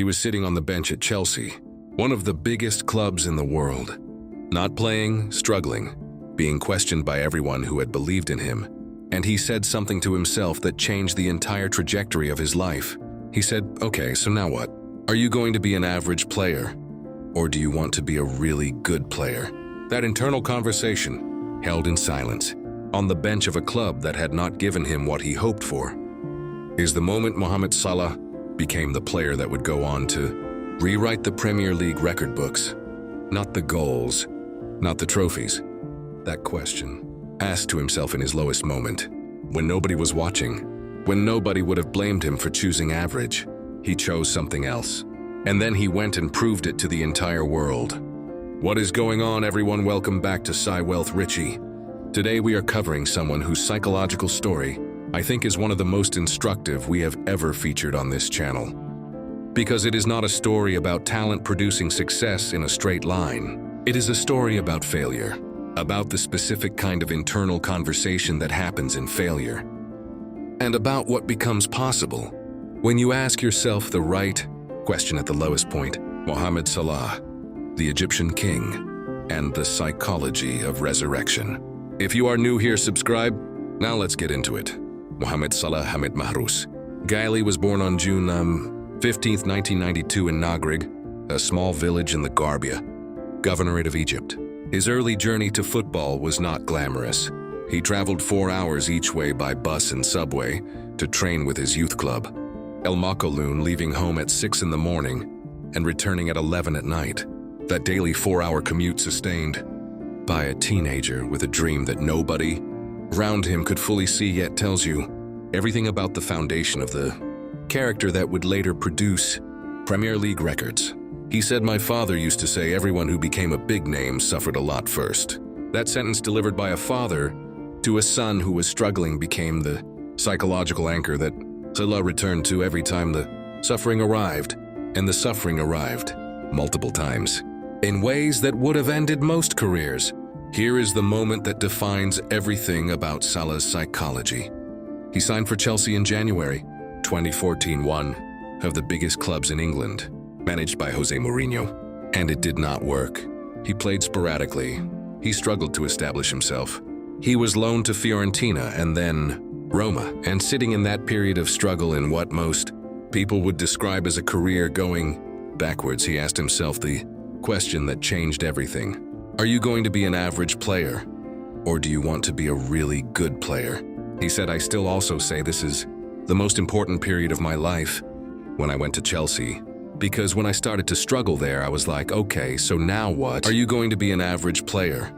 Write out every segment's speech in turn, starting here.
He was sitting on the bench at Chelsea, one of the biggest clubs in the world. Not playing, struggling, being questioned by everyone who had believed in him. And he said something to himself that changed the entire trajectory of his life. He said, okay, so now what? Are you going to be an average player? Or do you want to be a really good player? That internal conversation, held in silence, on the bench of a club that had not given him what he hoped for, is the moment Mohamed Salah became the player that would go on to rewrite the Premier League record books. Not the goals, not the trophies. That question, asked to himself in his lowest moment, when nobody was watching, when nobody would have blamed him for choosing average, he chose something else. And then he went and proved it to the entire world. What is going on, everyone? Welcome back to PsyWealth, Richie. Today we are covering someone whose psychological story I think is one of the most instructive we have ever featured on this channel. Because it is not a story about talent producing success in a straight line. It is a story about failure, about the specific kind of internal conversation that happens in failure, and about what becomes possible when you ask yourself the right question at the lowest point. Mohamed Salah, the Egyptian king, and the psychology of resurrection. If you are new here, subscribe. Now let's get into it. Mohamed Salah Hamid Mahrous. Gaili was born on June 15th, 1992 in Nagrig, a small village in the Garbia, Governorate of Egypt. His early journey to football was not glamorous. He traveled 4 hours each way by bus and subway to train with his youth club, El Makaloun, leaving home at 6 in the morning and returning at 11 at night. That daily 4-hour commute sustained by a teenager with a dream that nobody around him could fully see yet tells you everything about the foundation of the character that would later produce Premier League records. He said, "My father used to say everyone who became a big name suffered a lot first." That sentence delivered by a father to a son who was struggling became the psychological anchor that Salah returned to every time the suffering arrived, and the suffering arrived multiple times, in ways that would have ended most careers. Here is the moment that defines everything about Salah's psychology. He signed for Chelsea in January 2014, one of the biggest clubs in England, managed by Jose Mourinho. And it did not work. He played sporadically. He struggled to establish himself. He was loaned to Fiorentina and then Roma, and sitting in that period of struggle in what most people would describe as a career going backwards, he asked himself the question that changed everything. Are you going to be an average player, or do you want to be a really good player? He said, I still also say this is the most important period of my life when I went to Chelsea, because when I started to struggle there, I was like, okay, so now what? Are you going to be an average player,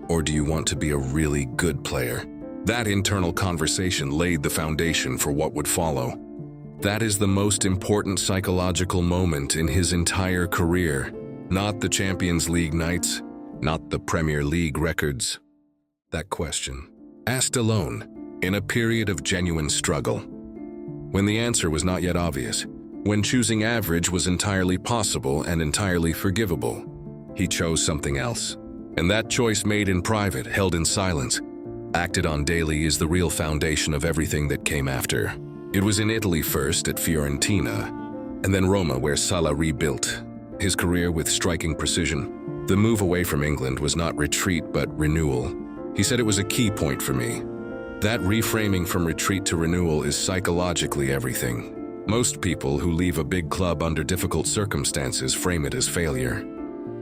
or do you want to be a really good player? That internal conversation laid the foundation for what would follow. That is the most important psychological moment in his entire career. Not the Champions League nights, not the Premier League records. That question, asked alone, in a period of genuine struggle, when the answer was not yet obvious, when choosing average was entirely possible and entirely forgivable, he chose something else. And that choice, made in private, held in silence, acted on daily, is the real foundation of everything that came after. It was in Italy first, at Fiorentina, and then Roma, where Salah rebuilt his career with striking precision. The move away from England was not retreat but renewal. He said, it was a key point for me. That reframing from retreat to renewal is psychologically everything. Most people who leave a big club under difficult circumstances frame it as failure,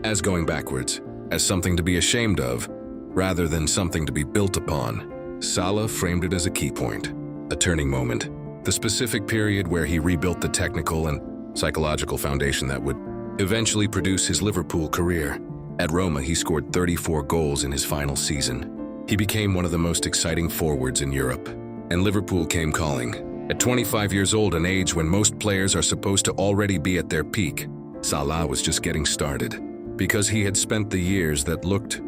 as going backwards, as something to be ashamed of, rather than something to be built upon. Salah framed it as a key point, a turning moment, the specific period where he rebuilt the technical and psychological foundation that would eventually produce his Liverpool career. At Roma, he scored 34 goals in his final season. He became one of the most exciting forwards in Europe, and Liverpool came calling. At 25 years old, an age when most players are supposed to already be at their peak, Salah was just getting started, because he had spent the years that looked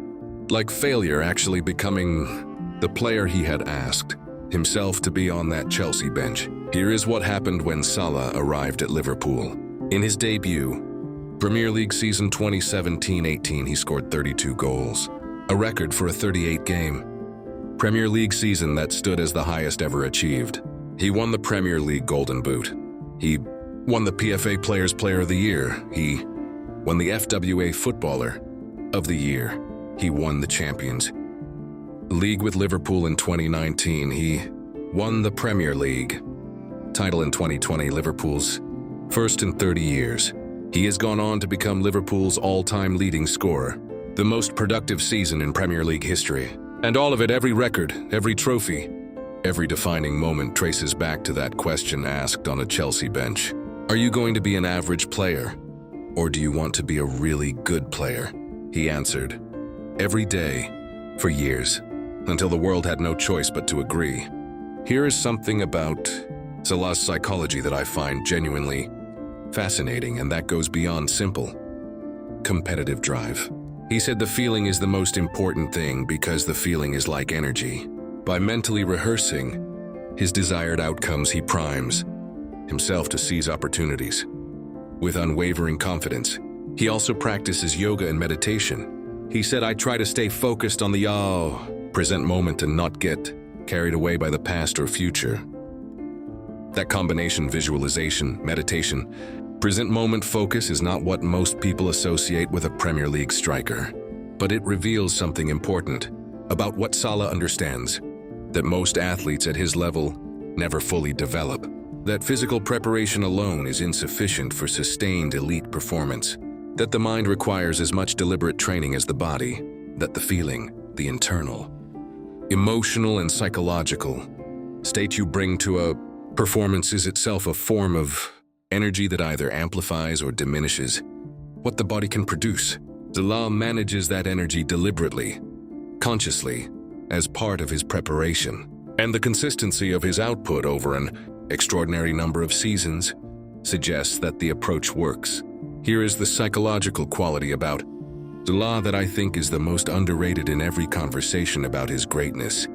like failure actually becoming the player he had asked himself to be on that Chelsea bench. Here is what happened when Salah arrived at Liverpool. In his debut Premier League season 2017-18, he scored 32 goals, a record for a 38-game Premier League season that stood as the highest ever achieved. He won the Premier League Golden Boot. He won the PFA Players Player of the Year. He won the FWA Footballer of the Year. He won the Champions League with Liverpool in 2019. He won the Premier League title in 2020, Liverpool's first in 30 years. He has gone on to become Liverpool's all-time leading scorer, the most productive season in Premier League history. And all of it, every record, every trophy, every defining moment traces back to that question asked on a Chelsea bench. Are you going to be an average player, or do you want to be a really good player? He answered, every day, for years, until the world had no choice but to agree. Here is something about Salah's psychology that I find genuinely fascinating, and that goes beyond simple competitive drive. He said the feeling is the most important thing because the feeling is like energy. By mentally rehearsing his desired outcomes, he primes himself to seize opportunities. With unwavering confidence, he also practices yoga and meditation. He said, I try to stay focused on the present moment and not get carried away by the past or future. That combination, visualization, meditation, present moment focus, is not what most people associate with a Premier League striker. But it reveals something important about what Salah understands, that most athletes at his level never fully develop. That physical preparation alone is insufficient for sustained elite performance. That the mind requires as much deliberate training as the body. That the feeling, the internal, emotional and psychological state you bring to a performance is itself a form of energy that either amplifies or diminishes what the body can produce. Salah manages that energy deliberately, consciously, as part of his preparation. And the consistency of his output over an extraordinary number of seasons suggests that the approach works. Here is the psychological quality about Salah that I think is the most underrated in every conversation about his greatness.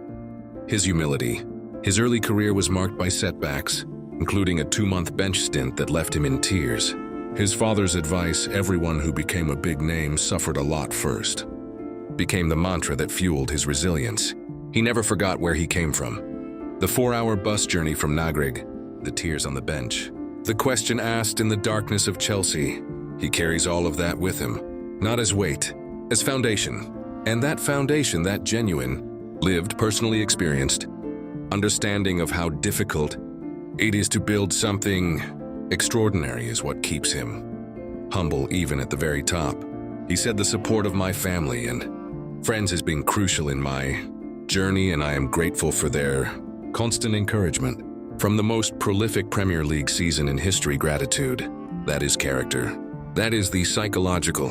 His humility. His early career was marked by setbacks, including a 2-month bench stint that left him in tears. His father's advice, everyone who became a big name suffered a lot first, became the mantra that fueled his resilience. He never forgot where he came from. The 4-hour bus journey from Nagrig, the tears on the bench, the question asked in the darkness of Chelsea. He carries all of that with him, not as weight, as foundation. And that foundation, that genuine, lived, personally experienced understanding of how difficult it is to build something extraordinary is what keeps him humble even at the very top. He said the support of my family and friends has been crucial in my journey, and I am grateful for their constant encouragement. From the most prolific Premier League season in history, gratitude. That is character. That is the psychological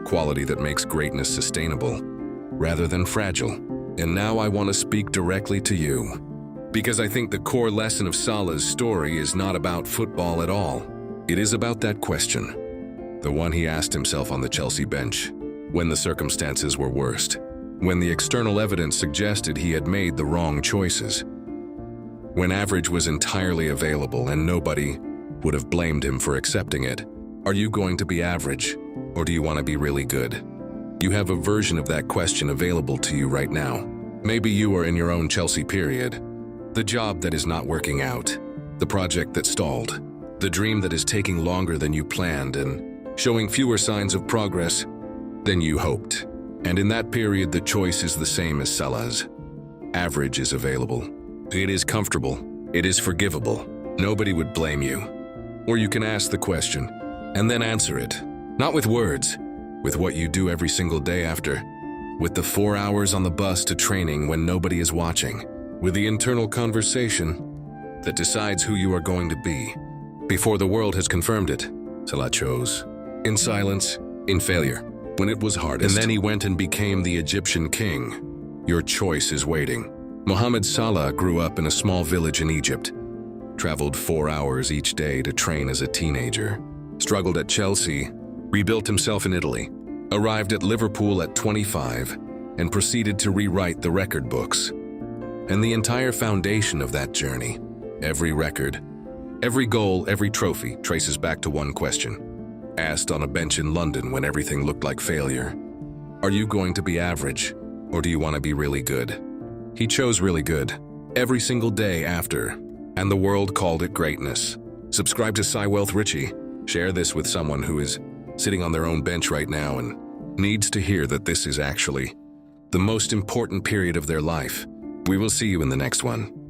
quality that makes greatness sustainable rather than fragile. And now I want to speak directly to you, because I think the core lesson of Salah's story is not about football at all. It is about that question, the one he asked himself on the Chelsea bench, when the circumstances were worst, when the external evidence suggested he had made the wrong choices, when average was entirely available and nobody would have blamed him for accepting it. Are you going to be average, or do you want to be really good? You have a version of that question available to you right now. Maybe you are in your own Chelsea period. The job that is not working out, the project that stalled, the dream that is taking longer than you planned and showing fewer signs of progress than you hoped. And in that period, the choice is the same as Salah's. Average is available. It is comfortable. It is forgivable. Nobody would blame you. Or you can ask the question and then answer it. Not with words, with what you do every single day after. With the 4 hours on the bus to training when nobody is watching. With the internal conversation that decides who you are going to be before the world has confirmed it. Salah chose in silence, in failure, when it was hardest. And then he went and became the Egyptian king. Your choice is waiting. Mohamed Salah grew up in a small village in Egypt, traveled 4 hours each day to train as a teenager, struggled at Chelsea, rebuilt himself in Italy, arrived at Liverpool at 25, and proceeded to rewrite the record books. And the entire foundation of that journey, every record, every goal, every trophy, traces back to one question, asked on a bench in London when everything looked like failure. Are you going to be average, or do you want to be really good? He chose really good, every single day after, and the world called it greatness. Subscribe to PsyWealth Richie. Share this with someone who is sitting on their own bench right now and needs to hear that this is actually the most important period of their life. We will see you in the next one.